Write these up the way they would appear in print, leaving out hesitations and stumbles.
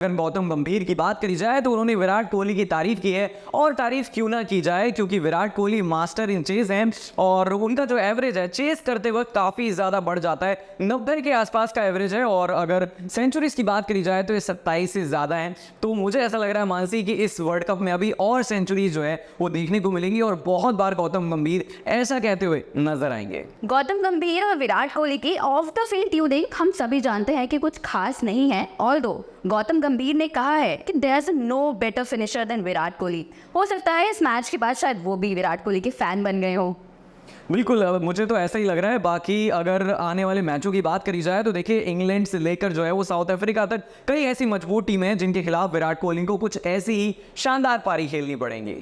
अगर गौतम गंभीर की बात करी जाए तो उन्होंने विराट कोहली की तारीफ की है, और तारीफ क्यों ना की जाए, क्योंकि Virat Kohli master in chase हैं और उनका जो एवरेज है चेस करते वक्त काफ़ी ज़्यादा बढ़ जाता है, 90 के आसपास का एवरेज है। और अगर सेंचुरीज की बात करी जाए तो ये 27 से ज़्यादा है। तो मुझे ऐसा लग रहा है मानसी कि इस वर्ल्ड कप में अभी और सेंचुरीज जो है वो देखने को मिलेंगी और बहुत बार गौतम गंभीर ऐसा कहते हुए नजर आएंगे। गौतम गंभीर और विराट कोहली की ऑफ द फील्ड ट्यूनिंग हम सभी जानते हैं कि कुछ खास नहीं है। ऑल्दो गौतम गंभीर ने कहा है कि there is no better finisher than Virat Kohli. हो सकता है इस मैच के बाद शायद वो भी विराट कोहली के फैन बन गए हो। बिल्कुल, मुझे तो ऐसा ही लग रहा है। बाकी अगर आने वाले मैचों की बात करी जाए तो देखिए, इंग्लैंड से लेकर जो है वो साउथ अफ्रीका तक कई ऐसी मजबूत टीमें हैं जिनके खिलाफ विराट कोहली को कुछ ऐसी ही शानदार पारी खेलनी पड़ेंगी।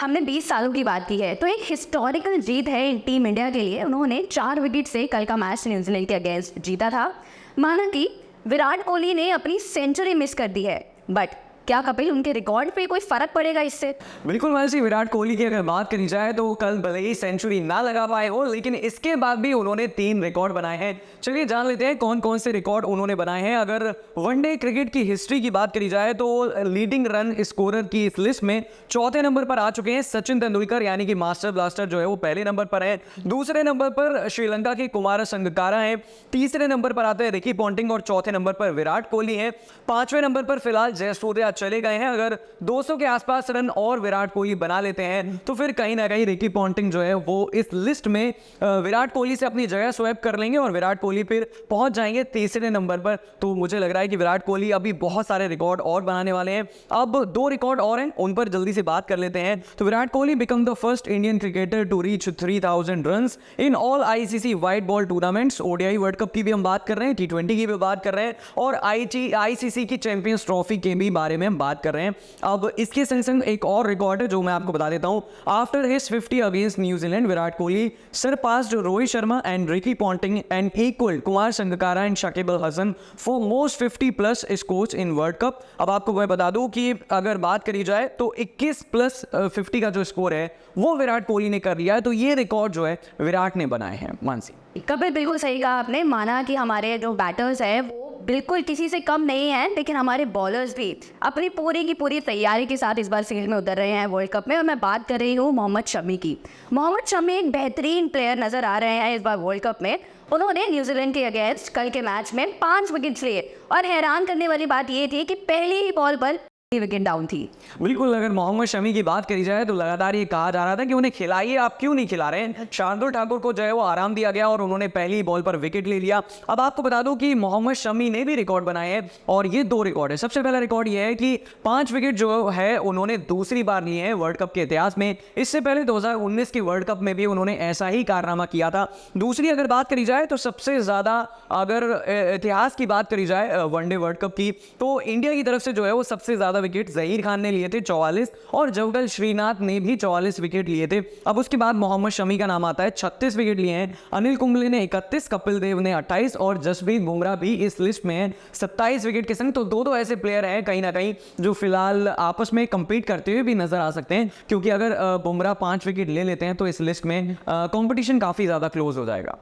हमने 20 सालों की बात की है तो एक हिस्टोरिकल जीत है टीम इंडिया के लिए। उन्होंने 4 विकेट से कल का मैच न्यूजीलैंड के अगेंस्ट जीता था। माना कि विराट कोहली ने अपनी सेंचुरी मिस कर दी है, बट क्या कपिल उनके रिकॉर्ड पे कोई फर्क पड़ेगा इससे? बिल्कुल वैसे विराट कोहली की अगर बात करी जाए तो कल भले ही सेंचुरी ना लगा पाए हो, लेकिन इसके बाद भी उन्होंने 3 रिकॉर्ड बनाए हैं। चलिए जान लेते हैं कौन कौन से रिकॉर्ड उन्होंने बनाए हैं। अगर वनडे क्रिकेट की हिस्ट्री की बात करी जाए तो लीडिंग रन स्कोरर की इस लिस्ट में चौथे नंबर पर आ चुके हैं सचिन तेंदुलकर, यानी कि मास्टर ब्लास्टर जो है वो पहले नंबर पर है। दूसरे नंबर पर श्रीलंका के कुमार संगकारा है। तीसरे नंबर पर आते हैं रिकी पॉन्टिंग और चौथे नंबर पर विराट कोहली है। 5वें नंबर पर फिलहाल जयसूर्या चले गए हैं। अगर 200 के आसपास रन और विराट कोहली बना लेते हैं तो फिर कहीं ना कहीं रिकी पॉन्टिंग जो है वो इस लिस्ट में विराट कोहली से अपनी जगह स्वैप कर लेंगे और विराट कोहली फिर पहुंच जाएंगे तीसरे नंबर पर। तो मुझे लग रहा है कि विराट कोहली अभी बहुत सारे रिकॉर्ड और बनाने वाले हैं। अब 2 रिकॉर्ड और हैं, उन पर जल्दी से बात कर लेते हैं। तो Virat Kohli become the first Indian cricketer to reach 3000 runs in all ICC white ball tournaments. ODI World Cup की भी हम बात कर रहे हैं, T20 की भी बात कर रहे हैं और आईसीसी की चैंपियंस ट्रॉफी के भी बारे में हम बात कर रहे हैं। अब इसके संग संग एक और रिकॉर्ड है जो मैं आपको बता देता हूं। After his 50 against New Zealand, Virat Kohli surpassed Rohit Sharma and Ricky Ponting and equal Kumar Sangakkara and Shakib Al Hasan for most 50+ scores in World Cup. अब आपको मैं बता दूं कि अगर बात करी जाए तो 21+50 का जो स्कोर है वो विराट कोहली ने कर लिया है। तो ये रिकॉर्ड जो है विराट ने बनाए हैं। मानसी कपिल बिल्कुल सही कहा आपने। माना कि हमारे जो बैटर्स हैं वो बिल्कुल किसी से कम नहीं है, लेकिन हमारे बॉलर्स भी अपनी पूरी की पूरी तैयारी के साथ इस बार फील्ड में उतर रहे हैं वर्ल्ड कप में। और मैं बात कर रही हूँ मोहम्मद शमी की। मोहम्मद शमी एक बेहतरीन प्लेयर नजर आ रहे हैं इस बार वर्ल्ड कप में। उन्होंने न्यूजीलैंड के अगेंस्ट कल के मैच में 5 विकेट्स लिए और हैरान करने वाली बात यह थी कि पहली ही बॉल पर विकेट डाउन थी। बिल्कुल, अगर मोहम्मद शमी की बात करी जाए तो लगातार ये कहा जा रहा था कि उन्हें खिलाइए, आप क्यों नहीं खिला रहे हैं। शार्दुल ठाकुर को जो है वो आराम दिया गया और उन्होंने पहली बॉल पर विकेट ले लिया। अब आपको बता दूं कि मोहम्मद शमी ने भी रिकॉर्ड बनाए हैं और ये 2 रिकॉर्ड है। सबसे पहला रिकॉर्ड ये है कि 5 विकेट जो है उन्होंने दूसरी बार लिए हैं वर्ल्ड कप के इतिहास में। इससे पहले 2019 के वर्ल्ड कप में भी उन्होंने ऐसा ही कारनामा किया था। दूसरी अगर बात करी जाए तो सबसे ज़्यादा अगर इतिहास की बात करी जाए वनडे वर्ल्ड कप की तो इंडिया की तरफ से जो है वो सबसे ज़्यादा विकेट जहीर खान ने लिए थे 44 और जवगल श्रीनाथ ने भी 44 विकेट लिए थे। अब उसके बाद मोहम्मद शमी का नाम आता है, 36 विकेट लिए हैं। अनिल कुंबले ने 31, कपिल देव ने 28 और जसप्रीत बुमराह भी इस लिस्ट में है 27 विकेट के संग। तो 2 ऐसे प्लेयर हैं कहीं ना कहीं जो फिलहाल आपस में कंपीट करते हुए भी नजर आ सकते हैं, क्योंकि अगर बुमराह 5 विकेट ले लेते हैं तो इस लिस्ट में कॉम्पिटिशन काफ़ी ज़्यादा क्लोज हो जाएगा।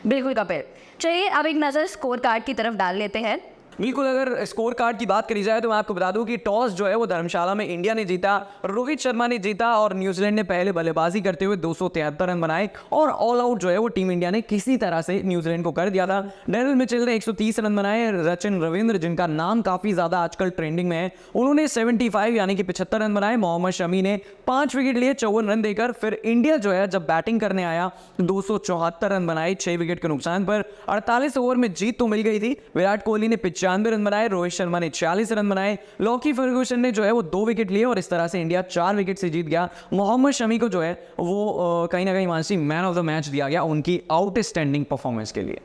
बिल्कुल कपिल, चलिए अब एक नज़र स्कोर कार्ड की तरफ डाल लेते हैं। बिल्कुल, अगर स्कोर कार्ड की बात करी जाए तो मैं आपको बता दूं कि टॉस जो है वो धर्मशाला में इंडिया ने जीता, रोहित शर्मा ने जीता और न्यूजीलैंड ने पहले बल्लेबाजी करते हुए 273 रन बनाए और ऑल आउट जो है वो टीम इंडिया ने किसी तरह से न्यूजीलैंड को कर दिया था। डेरिल मिचेल ने 130 रन बनाए। रचिन रविंद्र, जिनका नाम काफ़ी ज़्यादा आजकल ट्रेंडिंग में है, उन्होंने 75 यानी कि 75 रन बनाए। मोहम्मद शमी ने 5 विकेट लिए 54 रन देकर। फिर इंडिया जो है जब बैटिंग करने आया 274 रन बनाए 6 विकेट के नुकसान पर। 48 ओवर में जीत तो मिल गई थी। विराट कोहली ने 95 रन बनाए, रोहित शर्मा ने 46 रन बनाए, लॉकी फर्गूसन ने जो है वो 2 विकेट लिए और इस तरह से इंडिया 4 विकेट से जीत गया। मोहम्मद शमी को जो है वो कहीं ना कहीं Mansi man of the match दिया गया उनकी आउटस्टैंडिंग परफॉर्मेंस के लिए।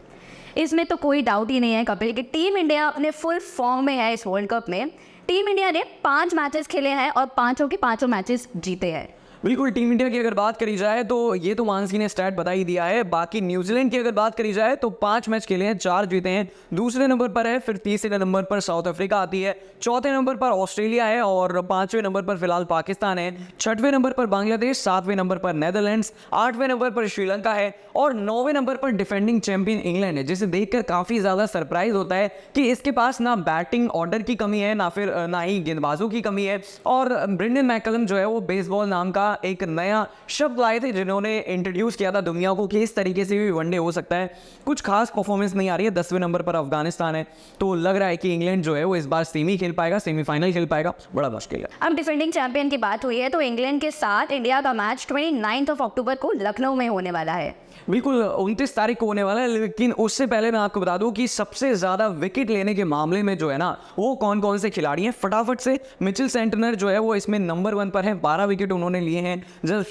इसमें तो कोई डाउट ही नहीं है कपिल कि टीम इंडिया अपने फुल फॉर्म में है इस वर्ल्ड कप में। टीम इंडिया ने 5 मैचेस खेले हैं और 5 के 5 मैचेस जीते हैं। बिल्कुल, टीम इंडिया की अगर बात करी जाए तो ये तो मानसी ने स्टैट बता ही दिया है। बाकी न्यूजीलैंड की अगर बात करी जाए तो 5 मैच खेले हैं, 4 जीते हैं, दूसरे नंबर पर है। फिर तीसरे नंबर पर साउथ अफ्रीका आती है, चौथे नंबर पर ऑस्ट्रेलिया है और 5वें नंबर पर फिलहाल पाकिस्तान है, 6वें नंबर पर बांग्लादेश, 7वें नंबर पर नेदरलैंड्स, 8वें नंबर पर श्रीलंका है और 9वें नंबर पर डिफेंडिंग चैंपियन इंग्लैंड है, जिसे देखकर काफ़ी ज़्यादा सरप्राइज होता है कि इसके पास ना बैटिंग ऑर्डर की कमी है, ना ही गेंदबाजों की कमी है। और ब्रेंडन मैकलम जो है वो बेसबॉल नाम का एक नया शब्द लाए थे, जिन्होंने इंट्रोड्यूस किया था दुनिया को कि इस तरीके से भी वनडे हो सकता है। कुछ खास परफॉर्मेंस नहीं आ रही है। 10वें नंबर पर अफगानिस्तान है, तो लग रहा है कि इंग्लैंड जो है वो इस बार सेमी खेल पाएगा, सेमीफाइनल खेल पाएगा, बड़ा मुश्किल है। अब डिफेंडिंग चैंपियन की बात हुई है तो इंग्लैंड के साथ इंडिया का मैच 29 अक्टूबर को लखनऊ में होने वाला है। बिल्कुल 29 तारीख को होने वाला है, लेकिन उससे पहले मैं आपको बता दूं कि सबसे ज़्यादा विकेट लेने के मामले में जो है ना वो कौन कौन से खिलाड़ी हैं फटाफट से। मिचेल सेंटनर जो है वो इसमें नंबर 1 पर है, 12 विकेट उन्होंने लिए हैं।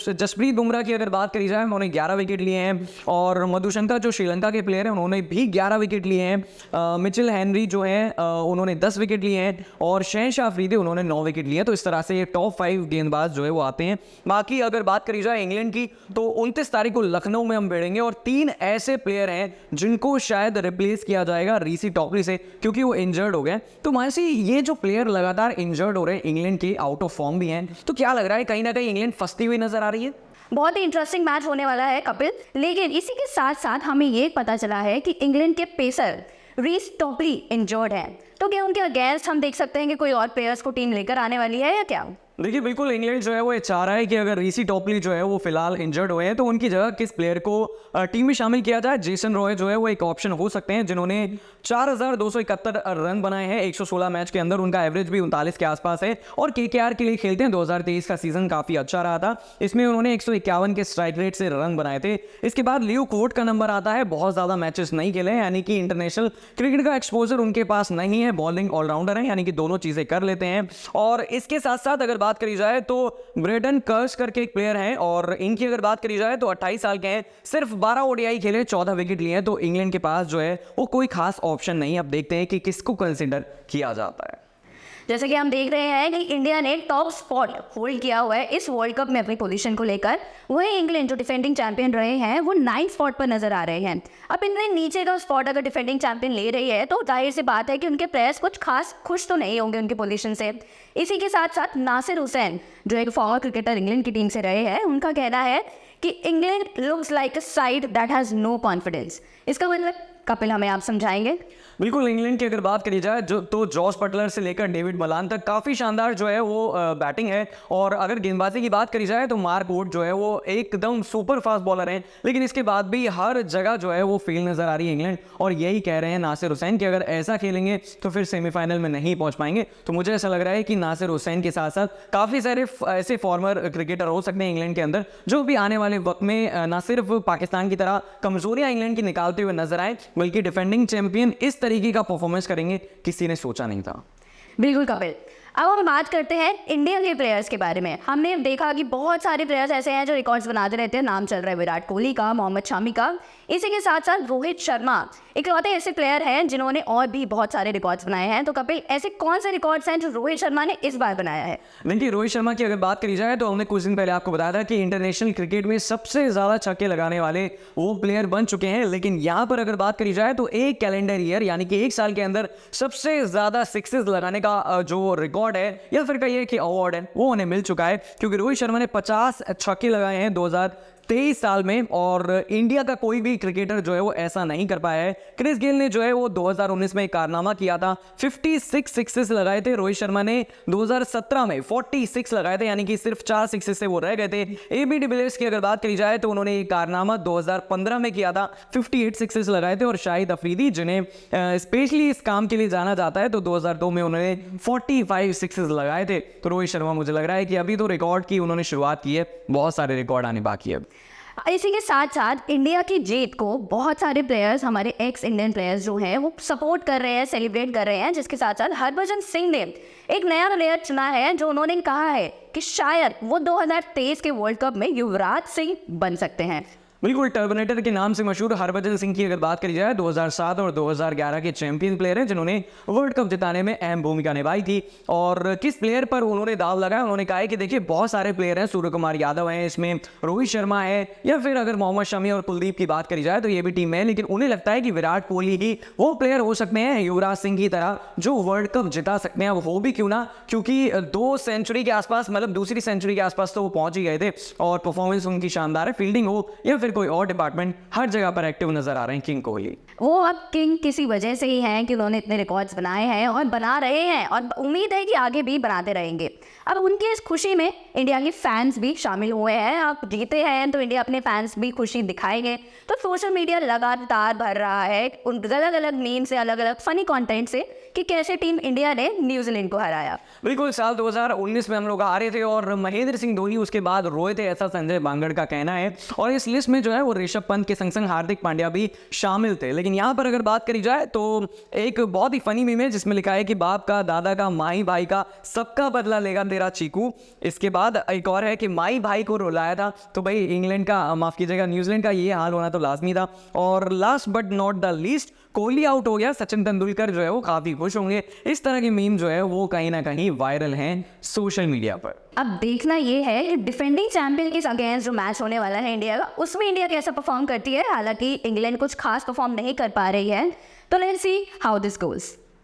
जसप्रीत बुमराह की अगर बात करी जाए उन्होंने 11 विकेट लिए हैं और मधुशंका जो श्रीलंका के प्लेयर हैं उन्होंने भी 11 विकेट लिए हैं। मिचेल हेनरी जो है उन्होंने 10 विकेट लिए हैं और शहनशाह अफरीदी उन्होंने 9 विकेट लिए हैं। तो इस तरह से ये टॉप 5 गेंदबाज जो है वो आते हैं। बाकी अगर बात करी जाए इंग्लैंड की तो 29 तारीख को लखनऊ में हम भिड़ेंगे और 3 ऐसे प्लेयर हैं जिनको शायद रिप्लेस किया जाएगा रीसी टॉपली से, क्योंकि वो इंजर्ड हो गए। तो मानसी, ये जो प्लेयर लगातार इंजर्ड हो रहे हैं, इंग्लैंड के आउट ऑफ फॉर्म भी हैं, तो क्या लग रहा है कहीं ना कहीं इंग्लैंड फंसती हुई नजर आ रही है? बहुत ही इंटरेस्टिंग मैच होने वाला है कपिल, लेकिन इसी के साथ साथ हमें ये पता चला है कि इंग्लैंड के पेसर रीस टॉपली इंजर्ड हैं। तो क्या उनके अगेंस्ट हम देख सकते हैं कि कोई और प्लेयर्स को टीम लेकर आने वाली है या क्या? देखिए, बिल्कुल इंग्लैंड जो है वो ये चाह रहा है कि अगर रीसी टॉपली जो है वो फिलहाल इंजर्ड हुए हैं तो उनकी जगह किस प्लेयर को टीम में शामिल किया जाए। जेसन रॉय जो है वो एक ऑप्शन हो सकते हैं, जिन्होंने 4271 रन बनाए हैं 116 मैच के अंदर। उनका एवरेज भी 39 के आसपास है और केकेआर के लिए खेलते हैं। 2023 का सीजन काफ़ी अच्छा रहा था, इसमें उन्होंने 151 के स्ट्राइक रेट से रन बनाए थे। इसके बाद लियो कोर्ट का नंबर आता है, बहुत ज़्यादा मैचेस नहीं खेले, यानी कि इंटरनेशनल क्रिकेट का एक्सपोजर उनके पास नहीं है। बॉलिंग ऑलराउंडर है, यानी कि दोनों चीज़ें कर लेते हैं। और इसके साथ साथ अगर बात करी जाए तो ब्रेडन कर्स करके एक प्लेयर हैं और इनकी अगर बात करी जाए तो 28 साल के हैं, सिर्फ 12 ओडीआई खेले, 14 विकेट लिए हैं। तो इंग्लैंड के पास जो है वो कोई खास ऑप्शन नहीं है। अब देखते हैं कि किसको कंसिडर किया जाता है। जैसे कि हम देख रहे हैं कि इंडिया ने टॉप स्पॉट होल्ड किया हुआ है इस वर्ल्ड कप में अपनी पोजीशन को लेकर। वहीं इंग्लैंड जो डिफेंडिंग चैंपियन रहे हैं वो 9th स्पॉट पर नजर आ रहे हैं। अब इनने नीचे का स्पॉट अगर डिफेंडिंग चैंपियन ले रही है तो जाहिर सी बात है कि उनके प्लेयर्स कुछ खास खुश तो नहीं होंगे उनकी पोजीशन से। इसी के साथ साथ नासिर हुसैन जो एक फॉर्मर क्रिकेटर इंग्लैंड की टीम से रहे हैं, उनका कहना है कि England looks like a side that has no confidence. इसका मतलब कपिल हमें आप समझाएंगे? बिल्कुल, इंग्लैंड की अगर बात करी जाए तो जॉस बटलर से लेकर डेविड मलान तक काफ़ी शानदार जो है वो बैटिंग है। और अगर गेंदबाजी की बात करी जाए तो मार्क वुड जो है वो एकदम सुपर फास्ट बॉलर हैं, लेकिन इसके बाद भी हर जगह जो है वो फेल नज़र आ रही है इंग्लैंड। और यही कह रहे हैं नासिर हुसैन कि अगर ऐसा खेलेंगे तो फिर सेमीफाइनल में नहीं पहुंच पाएंगे। तो मुझे ऐसा लग रहा है कि नासिर हुसैन के साथ साथ काफ़ी सारे ऐसे फॉर्मर क्रिकेटर हो सकते हैं इंग्लैंड के अंदर, जो भी आने वाले वक्त में ना सिर्फ पाकिस्तान की तरह कमजोरियां इंग्लैंड की निकालते हुए नजर आए, बल्कि डिफेंडिंग चैंपियन इस तरीके का परफॉर्मेंस करेंगे, किसी ने सोचा नहीं था। बिल्कुल कपिल, अब हम बात करते हैं इंडिया के प्लेयर्स के बारे में। हमने देखा कि बहुत सारे प्लेयर्स ऐसे हैं जो रिकॉर्ड्स बनाते रहते हैं। नाम चल रहा है विराट कोहली का, मोहम्मद शामी का। इसी के साथ साथ रोहित शर्मा इकलौते ऐसे प्लेयर हैं जिन्होंने और भी बहुत सारे रिकॉर्ड्स बनाए हैं। तो कपिल, ऐसे कौन से रिकॉर्ड्स हैं जो रोहित शर्मा ने इस बार बनाया है? देखिए, रोहित शर्मा की अगर बात करी जाए तो हमने कुछ दिन पहले आपको बताया था कि इंटरनेशनल क्रिकेट में सबसे ज़्यादा छक्के लगाने वाले वो प्लेयर बन चुके हैं। लेकिन यहाँ पर अगर बात करी जाए तो एक कैलेंडर ईयर यानी कि एक साल के अंदर सबसे ज़्यादा सिक्सेस लगाने का जो रिकॉर्ड है या फिर कहिए कि अवार्ड है वो उन्हें मिल चुका है, क्योंकि रोहित शर्मा ने 50 छक्के लगाए हैं 2023 साल में। और इंडिया का कोई भी क्रिकेटर जो है वो ऐसा नहीं कर पाया है। क्रिस गेल ने जो है वो 2019 में एक कारनामा किया था, 56 सिक्सेस लगाए थे। रोहित शर्मा ने 2017 में 46 लगाए थे, यानी कि सिर्फ 4 सिक्सेस से वो रह गए थे। AB डिविलियर्स की अगर बात करी जाए तो उन्होंने एक कारनामा 2015 में किया था, 58 सिक्सेस लगाए थे। और शाहिद अफरीदी जिन्हें स्पेशली इस काम के लिए जाना जाता है, तो 2002 में उन्होंने 45 सिक्सेस लगाए थे। तो रोहित शर्मा मुझे लग रहा है कि अभी तो रिकॉर्ड की उन्होंने शुरुआत की है, बहुत सारे रिकॉर्ड आने बाकी है। इसी के साथ साथ इंडिया की जीत को बहुत सारे प्लेयर्स, हमारे एक्स इंडियन प्लेयर्स जो हैं वो सपोर्ट कर रहे हैं, सेलिब्रेट कर रहे हैं। जिसके साथ साथ हरभजन सिंह ने एक नया प्लेयर चुना है जो उन्होंने कहा है कि शायद वो 2023 के वर्ल्ड कप में युवराज सिंह बन सकते हैं। बिल्कुल, टर्मिनेटर के नाम से मशहूर हरभजन सिंह की अगर बात करी जाए 2007 और 2011 के चैंपियन प्लेयर हैं जिन्होंने वर्ल्ड कप जिताने में अहम भूमिका निभाई थी। और किस प्लेयर पर उन्होंने दाव लगाया, उन्होंने कहा है कि देखिए बहुत सारे प्लेयर हैं, सूर्य कुमार यादव हैं, इसमें रोहित शर्मा है, या फिर अगर मोहम्मद शमी और कुलदीप की बात करी जाए तो ये भी टीम में है, लेकिन उन्हें लगता है कि विराट कोहली ही वो प्लेयर हो सकते हैं युवराज सिंह की तरह जो वर्ल्ड कप जिता सकते हैं। वो भी क्यों ना, क्योंकि 2 सेंचुरी के आसपास, मतलब दूसरी सेंचुरी के आसपास तो वो पहुंच ही गए थे और परफॉर्मेंस उनकी शानदार है। फील्डिंग हो या फिर कोई और डिपार्टमेंट, हर जगह पर एक्टिव नजर आ रहे हैं किंग कोहली। वो अब किंग किसी वजह से ही हैं कि उन्होंने इतने रिकॉर्ड्स बनाए हैं और बना रहे हैं, और उम्मीद है कि आगे भी बनाते रहेंगे। अब उनकी इस खुशी में इंडिया के फैंस भी शामिल हुए हैं। अब जीते हैं तो इंडिया अपने फैंस भी खुशी दिखाएंगे, तो सोशल मीडिया लगातार भर रहा है उन अलग अलग मीम से, अलग अलग फनी कंटेंट से कि कैसे टीम इंडिया ने न्यूजीलैंड को हराया। बिल्कुल, साल 2019 में हम लोग हारे थे और महेंद्र सिंह धोनी उसके बाद रोए थे, ऐसा संजय बांगड़ का कहना है। और इस लिस्ट में जो है वो ऋषभ पंत के संग संग हार्दिक पांड्या भी शामिल थे। लेकिन यहाँ पर अगर बात करी जाए तो एक बहुत ही फनी मीम है जिसमें लिखा है कि बाप का, दादा का, माई भाई का, सबका बदला लेगा तेरा चीकू। इसके बाद एक और है कि माई भाई को रुलाया था, तो भाई इंग्लैंड का, माफ कीजिएगा न्यूजीलैंड का ये हाल होना तो लाजमी था। और last but not the least, Kohli out हो गया, सचिन तेंदुलकर जो है वो काफी खुश होंगे। इस तरह की मीम जो है वो कहीं ना कहीं वायरल हैं सोशल मीडिया पर। अब देखना ये है कि डिफेंडिंग चैंपियन के अगेंस्ट जो मैच होने वाला है इंडिया का, उसमें इंडिया कैसा परफॉर्म करती है। हालांकि इंग्लैंड कुछ खास परफॉर्म नहीं कर पा रही है, तो let's see how this goes.